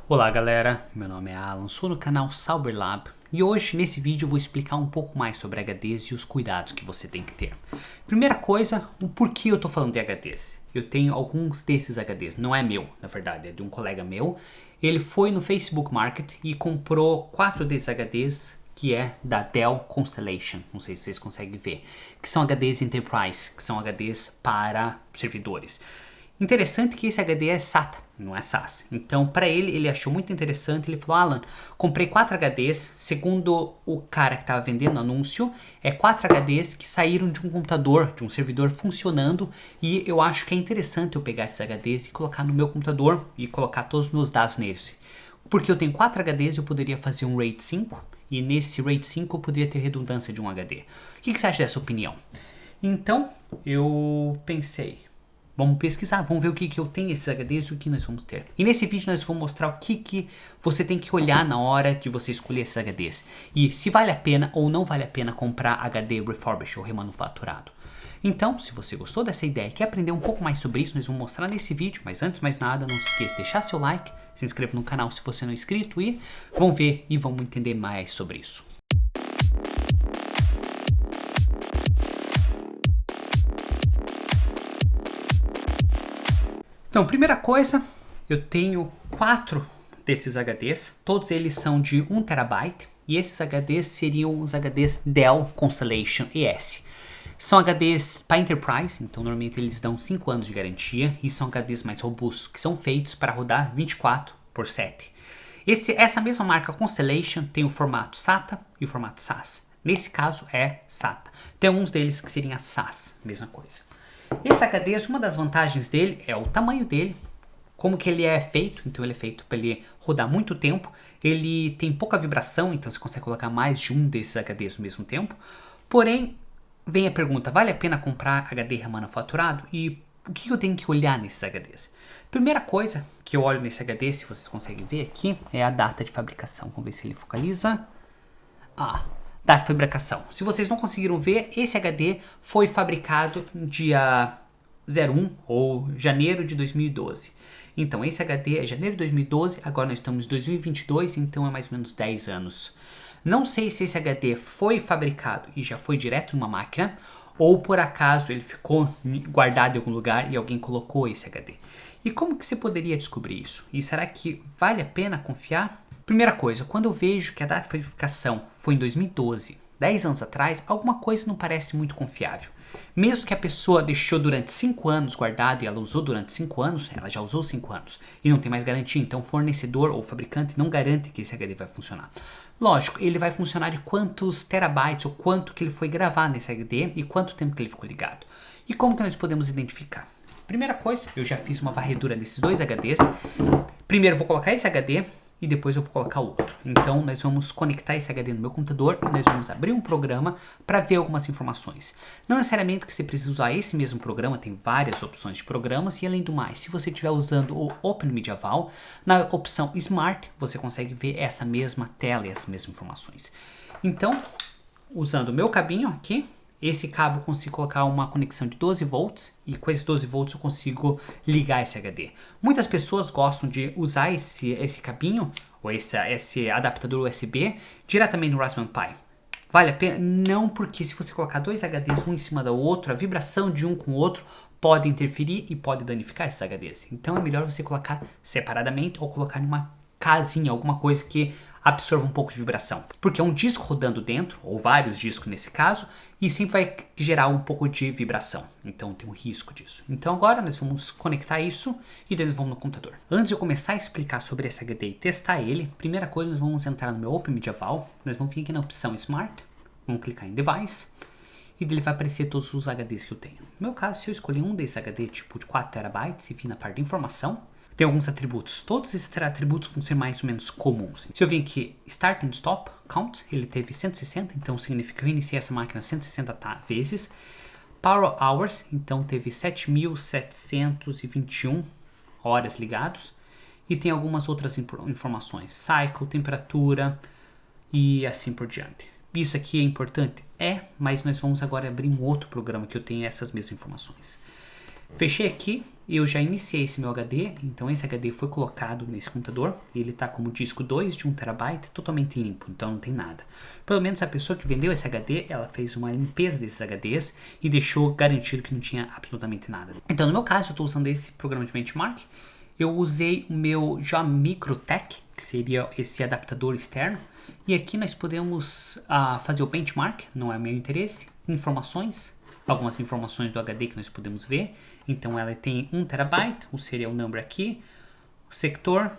Olá galera, meu nome é Alan, sou no canal Cyberlab e hoje nesse vídeo eu vou explicar um pouco mais sobre HDs e os cuidados que você tem que ter. Primeira coisa, o porquê eu tô falando de HDs. Eu tenho alguns desses HDs, não é meu, na verdade, é de um colega meu. Ele foi no Facebook Market e comprou 4 desses HDs que é da Dell Constellation, não sei se vocês conseguem ver, que são HDs Enterprise, que são HDs para servidores. Interessante que esse HD é SATA, não é SAS. Então, para ele achou muito interessante. Ele falou: Alan, comprei 4 HDs. Segundo o cara que estava vendendo o anúncio, é 4 HDs que saíram de um computador, de um servidor funcionando. E eu acho que é interessante eu pegar esses HDs e colocar no meu computador e colocar todos os meus dados neles. Porque eu tenho 4 HDs, eu poderia fazer um RAID 5. E nesse RAID 5 eu poderia ter redundância de um HD. O que você acha dessa opinião? Então, eu pensei. Vamos pesquisar, vamos ver o que eu tenho esses HDs e o que nós vamos ter. E nesse vídeo nós vamos mostrar o que você tem que olhar na hora de você escolher esses HDs. E se vale a pena ou não vale a pena comprar HD refurbished ou remanufaturado. Então, se você gostou dessa ideia e quer aprender um pouco mais sobre isso, nós vamos mostrar nesse vídeo. Mas antes de mais nada, não se esqueça de deixar seu like, se inscreva no canal se você não é inscrito e vamos ver e vamos entender mais sobre isso. Então, primeira coisa, eu tenho 4 desses HDs, todos eles são de 1 TB e esses HDs seriam os HDs Dell Constellation ES. São HDs para Enterprise, então normalmente eles dão 5 anos de garantia e são HDs mais robustos, que são feitos para rodar 24/7. Essa mesma marca Constellation tem o formato SATA e o formato SAS. Nesse caso é SATA. Tem alguns deles que seriam a SAS, mesma coisa. Esse HD, uma das vantagens dele é o tamanho dele, como que ele é feito, então ele é feito para ele rodar muito tempo, ele tem pouca vibração, então você consegue colocar mais de um desses HDs no mesmo tempo, porém, vem a pergunta, vale a pena comprar HD remanufaturado? E o que eu tenho que olhar nesses HDs? Primeira coisa que eu olho nesse HD, se vocês conseguem ver aqui, é a data de fabricação, vamos ver se ele focaliza. Data de fabricação. Se vocês não conseguiram ver, esse HD foi fabricado no dia 01 ou janeiro de 2012. Então, esse HD é janeiro de 2012, agora nós estamos em 2022, então é mais ou menos 10 anos. Não sei se esse HD foi fabricado e já foi direto numa máquina, ou por acaso ele ficou guardado em algum lugar e alguém colocou esse HD. E como que você poderia descobrir isso? E será que vale a pena confiar? Primeira coisa, quando eu vejo que a data de fabricação foi em 2012, 10 anos atrás, alguma coisa não parece muito confiável. Mesmo que a pessoa deixou durante 5 anos guardado e ela usou durante 5 anos, ela já usou 5 anos e não tem mais garantia, então o fornecedor ou fabricante não garante que esse HD vai funcionar. Lógico, ele vai funcionar de quantos terabytes ou quanto que ele foi gravar nesse HD e quanto tempo que ele ficou ligado. E como que nós podemos identificar? Primeira coisa, eu já fiz uma varredura desses 2 HDs. Primeiro eu vou colocar esse HD e depois eu vou colocar o outro. Então nós vamos conectar esse HD no meu computador e nós vamos abrir um programa para ver algumas informações. Não necessariamente que você precisa usar esse mesmo programa, tem várias opções de programas e além do mais, se você estiver usando o OpenMediaVault, na opção Smart você consegue ver essa mesma tela e essas mesmas informações. Então, usando o meu cabinho aqui, esse cabo eu consigo colocar uma conexão de 12 volts e com esses 12 volts eu consigo ligar esse HD. Muitas pessoas gostam de usar esse cabinho ou esse adaptador USB diretamente no Raspberry Pi. Vale a pena? Não, porque se você colocar 2 HDs um em cima do outro, a vibração de um com o outro pode interferir e pode danificar esses HDs. Então é melhor você colocar separadamente ou colocar em uma casinha, alguma coisa que absorva um pouco de vibração. Porque é um disco rodando dentro, ou vários discos nesse caso, e sempre vai gerar um pouco de vibração. Então tem um risco disso. Então agora nós vamos conectar isso e daí nós vamos no computador. Antes de eu começar a explicar sobre esse HD e testar ele, primeira coisa nós vamos entrar no meu OpenMediaVault, nós vamos vir aqui na opção Smart, vamos clicar em Device, e ele vai aparecer todos os HDs que eu tenho. No meu caso, se eu escolher um desse HD tipo de 4 TB e vir na parte de informação, tem alguns atributos. Todos esses atributos vão ser mais ou menos comuns. Se eu vir aqui Start and Stop Count, ele teve 160, então significa que eu iniciei essa máquina 160 vezes. Power Hours, então teve 7.721 horas ligados. E tem algumas outras informações. Cycle, temperatura e assim por diante. Isso aqui é importante? É, mas nós vamos agora abrir um outro programa que eu tenho essas mesmas informações. Fechei aqui, eu já iniciei esse meu HD, então esse HD foi colocado nesse computador, ele está como disco 2 de 1 TB, totalmente limpo, então não tem nada. Pelo menos a pessoa que vendeu esse HD, ela fez uma limpeza desses HDs e deixou garantido que não tinha absolutamente nada. Então no meu caso, eu estou usando esse programa de benchmark, eu usei o meu JMicroTech, que seria esse adaptador externo, e aqui nós podemos fazer o benchmark, não é meu interesse, informações, algumas informações do HD que nós podemos ver. Então ela tem 1 TB, o serial number aqui, o sector,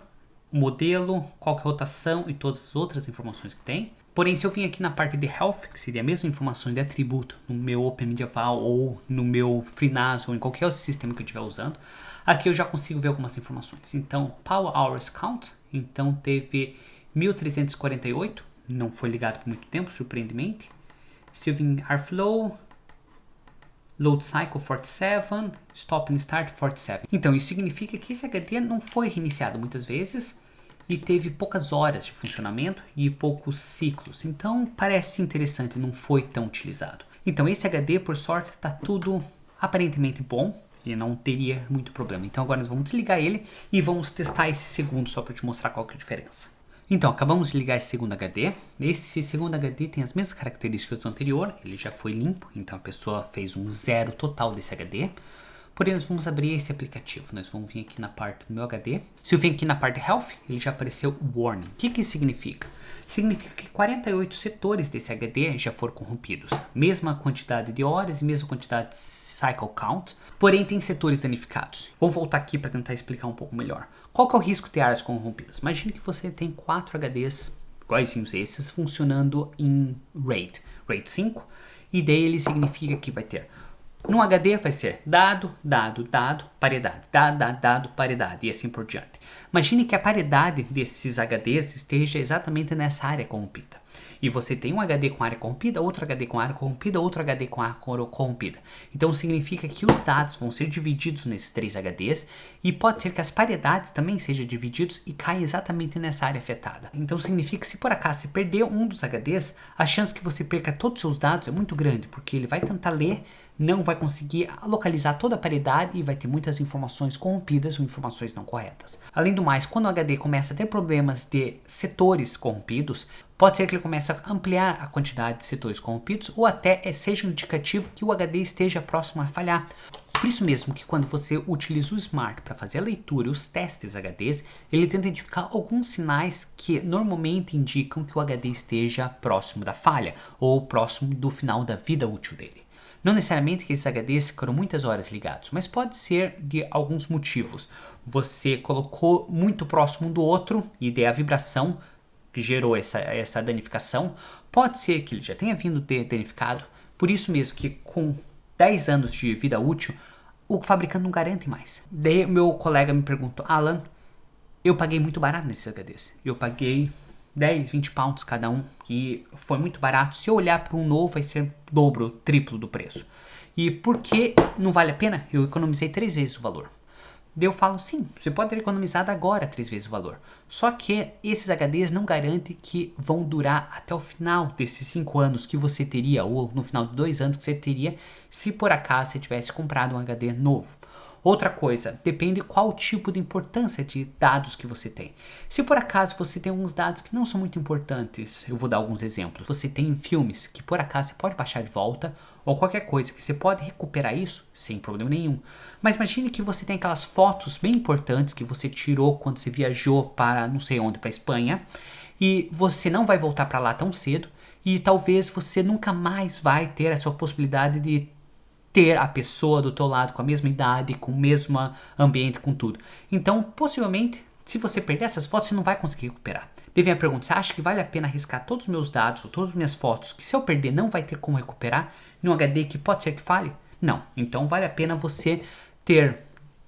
o modelo, qual que é a rotação e todas as outras informações que tem. Porém, se eu vim aqui na parte de Health, que seria a mesma informação de atributo no meu Open Medieval ou no meu FreeNAS ou em qualquer outro sistema que eu estiver usando, aqui eu já consigo ver algumas informações. Então, Power Hours Count, então teve 1348, não foi ligado por muito tempo, surpreendentemente. Se eu vim Airflow, Load Cycle 47, Stop and Start 47. Então isso significa que esse HD não foi reiniciado muitas vezes e teve poucas horas de funcionamento e poucos ciclos. Então parece interessante, não foi tão utilizado. Então esse HD, por sorte, está tudo aparentemente bom e não teria muito problema. Então agora nós vamos desligar ele e vamos testar esse segundo só para te mostrar qual que é a diferença. Então, acabamos de ligar esse segundo HD. Esse segundo HD tem as mesmas características do anterior, ele já foi limpo, então a pessoa fez um zero total desse HD. Porém, nós vamos abrir esse aplicativo, nós vamos vir aqui na parte do meu HD. Se eu vir aqui na parte Health, ele já apareceu Warning. O que isso significa? Significa que 48 setores desse HD já foram corrompidos. Mesma quantidade de horas e mesma quantidade de cycle count, porém tem setores danificados. Vou voltar aqui para tentar explicar um pouco melhor. Qual que é o risco de ter áreas corrompidas? Imagine que você tem 4 HDs iguaizinhos a esses funcionando em RAID 5, e daí ele significa que vai ter no HD vai ser dado, paridade, dado, paridade e assim por diante. Imagine que a paridade desses HDs esteja exatamente nessa área corrompida. E você tem um HD com área corrompida, outro HD com área corrompida, outro HD com área corrompida. Então significa que os dados vão ser divididos nesses 3 HDs e pode ser que as paridades também sejam divididos e caem exatamente nessa área afetada. Então significa que se por acaso você perder um dos HDs, a chance que você perca todos os seus dados é muito grande, porque ele vai tentar ler, não vai conseguir localizar toda a paridade e vai ter muitas informações corrompidas ou informações não corretas. Além do mais, quando o HD começa a ter problemas de setores corrompidos, pode ser que ele comece a ampliar a quantidade de setores corrompidos ou até seja um indicativo que o HD esteja próximo a falhar. Por isso mesmo que quando você utiliza o Smart para fazer a leitura e os testes HDs, ele tenta identificar alguns sinais que normalmente indicam que o HD esteja próximo da falha ou próximo do final da vida útil dele. Não necessariamente que esses HDs ficaram muitas horas ligados, mas pode ser de alguns motivos. Você colocou muito próximo um do outro e daí a vibração que gerou essa danificação, pode ser que ele já tenha vindo danificado, por isso mesmo que com 10 anos de vida útil, o fabricante não garante mais. Daí meu colega me perguntou, Alan, eu paguei muito barato nesses HDs, eu paguei 10, 20 pounds cada um e foi muito barato. Se eu olhar para um novo vai ser dobro, triplo do preço. E por que não vale a pena? Eu economizei 3 vezes o valor. Daí eu falo, sim, você pode ter economizado agora 3 vezes o valor. Só que esses HDs não garantem que vão durar até o final desses 5 anos que você teria, ou no final de 2 anos que você teria, se por acaso você tivesse comprado um HD novo. Outra coisa, depende qual tipo de importância de dados que você tem. Se por acaso você tem alguns dados que não são muito importantes, eu vou dar alguns exemplos. Você tem filmes que por acaso você pode baixar de volta, ou qualquer coisa que você pode recuperar isso sem problema nenhum. Mas imagine que você tem aquelas fotos bem importantes que você tirou quando você viajou para não sei onde, para a Espanha, e você não vai voltar para lá tão cedo, e talvez você nunca mais vai ter essa possibilidade de ter a pessoa do teu lado com a mesma idade, com o mesmo ambiente, com tudo. Então, possivelmente, se você perder essas fotos, você não vai conseguir recuperar. Daí vem a pergunta, você acha que vale a pena arriscar todos os meus dados ou todas as minhas fotos, que se eu perder não vai ter como recuperar, num HD que pode ser que falhe? Não. Então vale a pena você ter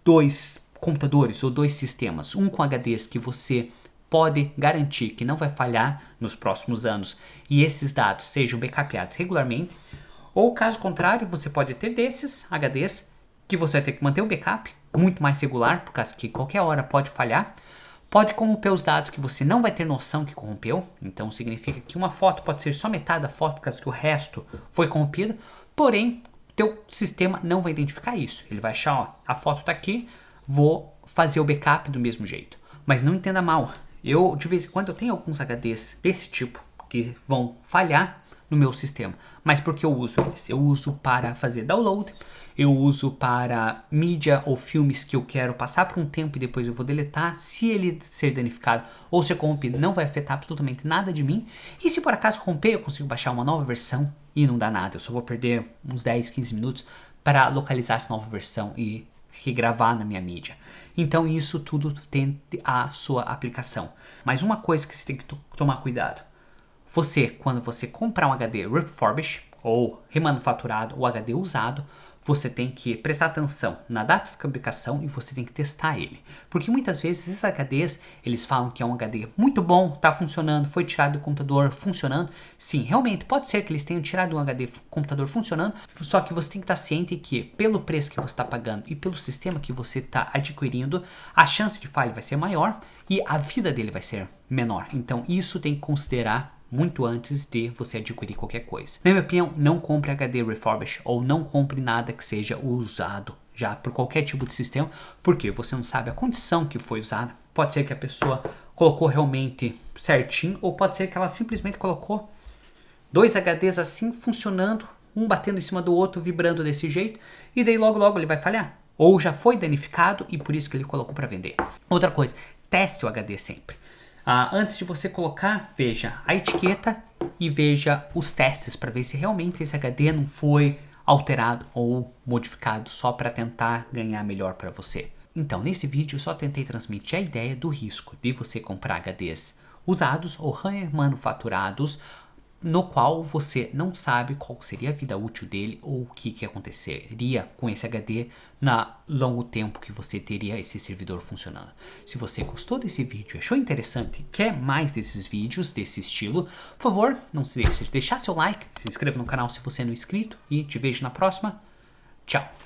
2 computadores ou 2 sistemas, um com HDs que você pode garantir que não vai falhar nos próximos anos e esses dados sejam backupados regularmente. Ou caso contrário, você pode ter desses HDs que você vai ter que manter o backup muito mais regular, por causa que qualquer hora pode falhar. Pode corromper os dados que você não vai ter noção que corrompeu. Então significa que uma foto pode ser só metade da foto, por causa que o resto foi corrompido. Porém, teu sistema não vai identificar isso. Ele vai achar, ó, a foto tá aqui, vou fazer o backup do mesmo jeito. Mas não entenda mal. Eu, de vez em quando, eu tenho alguns HDs desse tipo que vão falhar no meu sistema. Mas por que eu uso eles? Eu uso para fazer download, eu uso para mídia ou filmes que eu quero passar por um tempo e depois eu vou deletar. Se ele ser danificado ou se corromper, não vai afetar absolutamente nada de mim. E se por acaso corromper, eu consigo baixar uma nova versão e não dá nada. Eu só vou perder uns 10, 15 minutos para localizar essa nova versão e regravar na minha mídia. Então isso tudo tem a sua aplicação. Mas uma coisa que você tem que tomar cuidado. Você, quando você comprar um HD refurbished ou remanufaturado ou HD usado, você tem que prestar atenção na data de fabricação e você tem que testar ele. Porque muitas vezes esses HDs, eles falam que é um HD muito bom, está funcionando, foi tirado do computador funcionando. Sim, realmente pode ser que eles tenham tirado um HD computador funcionando, só que você tem que estar ciente que pelo preço que você está pagando e pelo sistema que você está adquirindo, a chance de falha vai ser maior e a vida dele vai ser menor. Então isso tem que considerar muito antes de você adquirir qualquer coisa. Na minha opinião, não compre HD refurbished ou não compre nada que seja usado já por qualquer tipo de sistema, porque você não sabe a condição que foi usada. Pode ser que a pessoa colocou realmente certinho ou pode ser que ela simplesmente colocou 2 HDs assim funcionando, um batendo em cima do outro, vibrando desse jeito, e daí logo ele vai falhar. Ou já foi danificado e por isso que ele colocou para vender. Outra coisa, teste o HD sempre. Antes de você colocar, veja a etiqueta e veja os testes para ver se realmente esse HD não foi alterado ou modificado só para tentar ganhar melhor para você. Então, nesse vídeo eu só tentei transmitir a ideia do risco de você comprar HDs usados ou remanufaturados, no qual você não sabe qual seria a vida útil dele ou o que aconteceria com esse HD na longo tempo que você teria esse servidor funcionando. Se você gostou desse vídeo, achou interessante, quer mais desses vídeos desse estilo, por favor, não se deixe de deixar seu like, se inscreva no canal se você não é inscrito e te vejo na próxima. Tchau!